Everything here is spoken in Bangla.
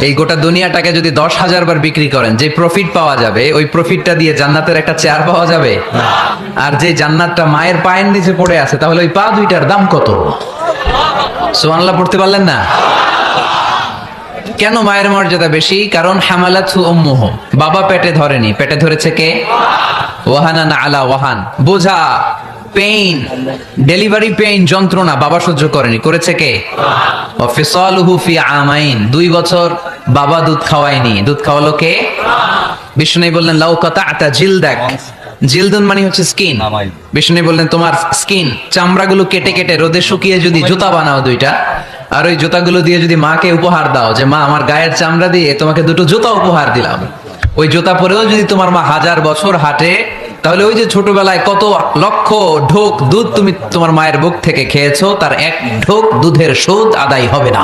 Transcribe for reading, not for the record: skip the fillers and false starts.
এই গোটা দুনিয়াটাকে যদি 10,000 বার বিক্রি করেন, যে প্রফিট পাওয়া যাবে ওই প্রফিটটা দিয়ে জান্নাতের একটা চেয়ার পাওয়া যাবে? আর যে জান্নাতটা মায়ের পায়ের নিচে পড়ে আছে, তাহলে ওই পা দুইটার দাম কত? সুবহানাল্লাহ পড়তে পারলেন না? কেন মায়ের মর্যাদা বেশি? কারণ হামালাতহু উম্মুহু, বাবা পেটে ধরেনি, পেটে ধরেছে কে? ওয়াহানান আলা ওয়াহান, বোঝা, পেইন, ডেলিভারি পেইন, যন্ত্রণা বাবা সহ্য করেনি, করেছে কে? ওয়া ফিসালুহু ফি আমাইন, 2 বছর বাবা দুধ খাওয়ায়নি, দুধ খাওয়ালো কে? বিষ্ণু বললেন লাউ কাতা'তা জিলদাক, জিলদুন মানে হচ্ছে স্কিন। বিষ্ণু বললেন তোমার স্কিন, চামড়াগুলো কেটে কেটে রোদে শুকিয়ে যদি জুতা বানাও দুইটা, আর ওই জুতাগুলো দিয়ে যদি মাকে উপহার দাও যে মা আমার গায়ের চামড়া দিয়ে তোমাকে দুটো জুতা উপহার দিলাম, ওই জুতা পরেও যদি তোমার মা 1000 বছর হাঁটে, তাহলে ওই যে ছোটবেলায় কত লক্ষ ঢোক দুধ তুমি তোমার মায়ের বুক থেকে খেয়েছো, তার এক ঢোক দুধের সুদ আদায় হবে না।